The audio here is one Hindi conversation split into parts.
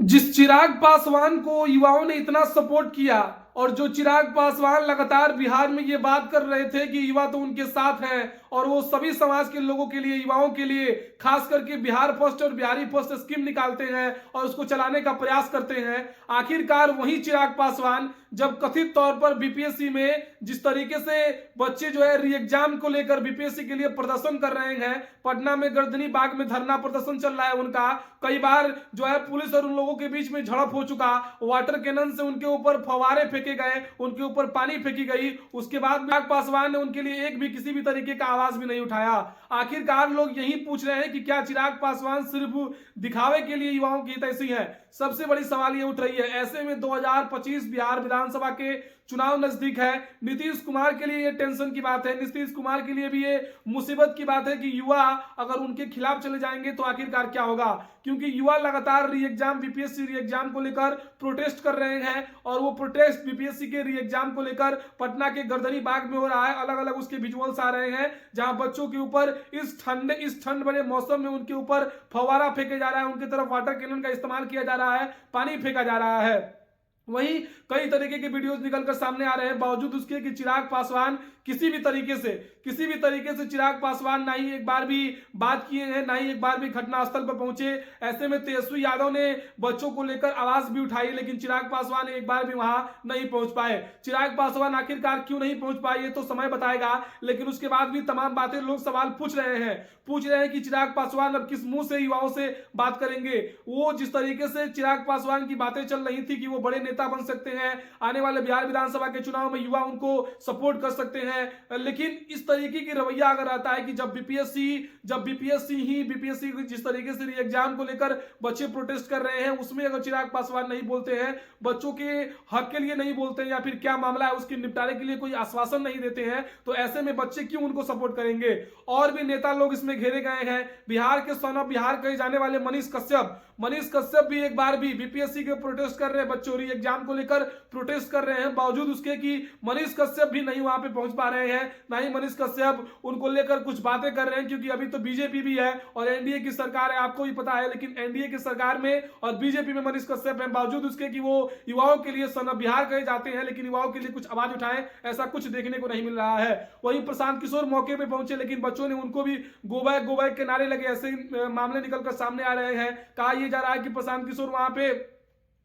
जिस चिराग पासवान को युवाओं ने इतना सपोर्ट किया और जो चिराग पासवान लगातार बिहार में ये बात कर रहे थे कि युवा तो उनके साथ हैं और वो सभी समाज के लोगों के लिए, युवाओं के लिए, खास करके बिहार फर्स्ट और बिहारी फर्स्ट स्कीम निकालते हैं और उसको चलाने का प्रयास करते हैं। आखिरकार वही चिराग पासवान जब कथित तौर पर बीपीएससी में जिस तरीके से बच्चे जो है री एग्जाम को लेकर बीपीएससी के लिए प्रदर्शन कर रहे हैं, पटना में गर्दनी बाग में धरना प्रदर्शन चल रहा है उनका, कई बार जो है पुलिस और उन लोगों के बीच में झड़प हो चुका, वाटर कैनन से उनके ऊपर फवारे फेंके गए, उनके ऊपर पानी फेंकी गई, उसके बाद चिराग पासवान ने उनके लिए एक भी किसी भी तरीके का आवाज भी नहीं उठाया। आखिरकार लोग यही पूछ रहे हैं कि क्या चिराग पासवान सिर्फ दिखावे के लिए युवाओं की हितैषी है? सबसे बड़ी सवाल ये उठ रही है। ऐसे में 2025 बिहार विधानसभा के चुनाव नजदीक है। नीतीश कुमार के लिए ये टेंशन की बात है, नीतीश कुमार के लिए भी ये मुसीबत की बात है कि युवा अगर उनके खिलाफ चले जाएंगे तो आखिरकार क्या होगा, क्योंकि युवा लगातार री एग्जाम, बीपीएससी री एग्जाम को लेकर प्रोटेस्ट कर रहे हैं और वो प्रोटेस्ट बीपीएससी के री एग्जाम को लेकर पटना के गर्दनी बाग में हो रहा है। अलग अलग उसके विजुअल्स आ रहे हैं जहां बच्चों के ऊपर इस ठंड भरे मौसम में उनके ऊपर फवारा फेंके जा रहा है, उनकी तरफ वाटर कैनन का इस्तेमाल किया जा रहा है, पानी फेंका जा रहा है। वहीं कई तरीके के वीडियोस निकलकर सामने आ रहे हैं, बावजूद उसके कि चिराग पासवान किसी भी तरीके से चिराग पासवान ना ही एक बार भी बात किए हैं, ना ही एक बार भी घटनास्थल पर पहुंचे। ऐसे में तेजस्वी यादव ने बच्चों को लेकर आवाज भी उठाई, लेकिन चिराग पासवान एक बार भी वहां नहीं पहुंच पाए। चिराग पासवान आखिरकार क्यों नहीं पहुंच पाए ये तो समय बताएगा, लेकिन उसके बाद भी तमाम बातें लोग सवाल पूछ रहे हैं कि चिराग पासवान अब किस मुंह से युवाओं से बात करेंगे। वो जिस तरीके से चिराग पासवान की बातें चल रही थी कि वो बड़े नेता बन सकते हैं, आने वाले बिहार विधानसभा के चुनाव में युवा उनको सपोर्ट कर सकते हैं, लेकिन इस तरीके की रवैया अगर आता है कि जब बीपीएससी जिस तरीके से री एग्जाम को लेकर बच्चे प्रोटेस्ट कर रहे हैं उसमें अगर चिराग पासवान नहीं बोलते हैं, बच्चों के हक के लिए नहीं बोलते हैं या फिर क्या मामला है उसके निपटारे के लिए कोई आश्वासन नहीं देते हैं, तो ऐसे में बच्चे क्यों उनको सपोर्ट करेंगे। और भी नेता लोग इसमें घेरे गए हैं। बिहार के सन ऑफ बिहार कहे जाने वाले मनीष कश्यप भी एक बार भी बीपीएससी के प्रोटेस्ट कर रहे हैं, बच्चों री एग्जाम को लेकर प्रोटेस्ट कर रहे हैं, बावजूद उसके कि मनीष कश्यप भी नहीं वहां पे पहुंच पा रहे हैं, ना ही मनीष कश्यप उनको लेकर कुछ बातें कर रहे हैं, क्योंकि अभी तो बीजेपी भी है और एनडीए की सरकार है, आपको भी पता है। लेकिन एनडीए की सरकार में और बीजेपी में मनीष कश्यप है, बावजूद उसके कि वो युवाओं के लिए सन ऑफ बिहार कहे जाते हैं, लेकिन युवाओं के लिए कुछ आवाज उठाएं ऐसा कुछ देखने को नहीं मिल रहा है। वहीं प्रशांत किशोर मौके पे पहुंचे, लेकिन बच्चों ने उनको भी गो बैक के नारे लगे, ऐसे मामले निकलकर सामने आ रहे हैं। कहा यह जा रहा है कि प्रशांत किशोर वहां पे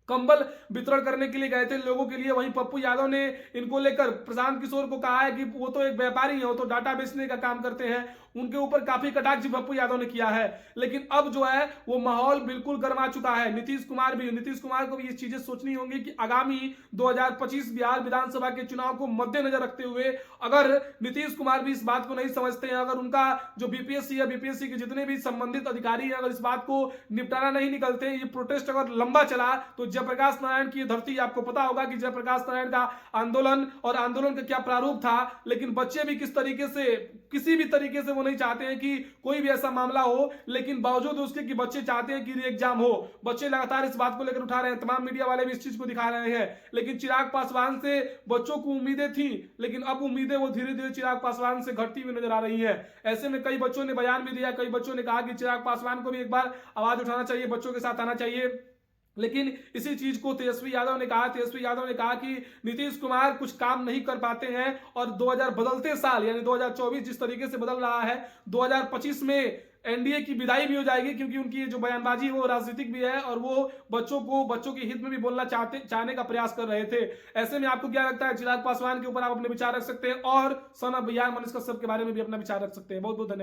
कंबल वितरण करने के लिए गए थे लोगों के लिए। वहीं पप्पू यादव ने इनको लेकर प्रशांत किशोर को कहा है कि वो तो एक व्यापारी है, वो तो डाटा बेचने का काम करते हैं, उनके ऊपर काफी कटाक्ष पप्पू यादव ने किया है। लेकिन अब जो है वो माहौल बिल्कुल गर्मा चुका है। नीतीश कुमार को भी ये चीजें सोचनी होंगी कि आगामी 2025 बिहार विधानसभा के चुनाव को मद्देनजर रखते हुए अगर नीतीश कुमार भी इस बात को नहीं समझते हैं, अगर उनका जो बीपीएससी या बीपीएससी के जितने भी संबंधित अधिकारी हैं अगर इस बात को निपटारा नहीं निकलते, ये प्रोटेस्ट अगर लंबा चला तो जयप्रकाश नारायण की धरती, आपको पता होगा कि जयप्रकाश नारायण का आंदोलन और आंदोलन का क्या प्रारूप था। लेकिन बच्चे भी किस तरीके से, किसी भी तरीके से वो नहीं चाहते हैं कि कोई भी ऐसा मामला हो, लेकिन बावजूद उसके कि बच्चे चाहते हैं कि री एग्जाम हो। बच्चे लगातार इस बात को लेकर उठा रहे हैं, तमाम मीडिया वाले भी इस चीज को दिखा रहे हैं। लेकिन चिराग पासवान से बच्चों को उम्मीदें थी, लेकिन अब उम्मीदें वो धीरे धीरे चिराग पासवान से घटती हुई नजर आ रही है। ऐसे में कई बच्चों ने बयान भी दिया, कई बच्चों ने कहा कि चिराग पासवान को भी एक बार आवाज उठाना चाहिए, बच्चों के साथ आना चाहिए। लेकिन इसी चीज को तेजस्वी यादव ने कहा कि नीतीश कुमार कुछ काम नहीं कर पाते हैं और 2000 बदलते साल यानी 2024 जिस तरीके से बदल रहा है, 2025 में एनडीए की विदाई भी हो जाएगी, क्योंकि उनकी जो बयानबाजी है वो राजनीतिक भी है और वो बच्चों के हित में भी बोलना चाहने का प्रयास कर रहे थे। ऐसे में आपको क्या लगता है? चिराग पासवान के ऊपर आप अपने विचार रख सकते हैं और सन ऑफ बिहार मनीष कश्यप के बारे में भी अपना विचार रख सकते हैं। बहुत बहुत धन्यवाद।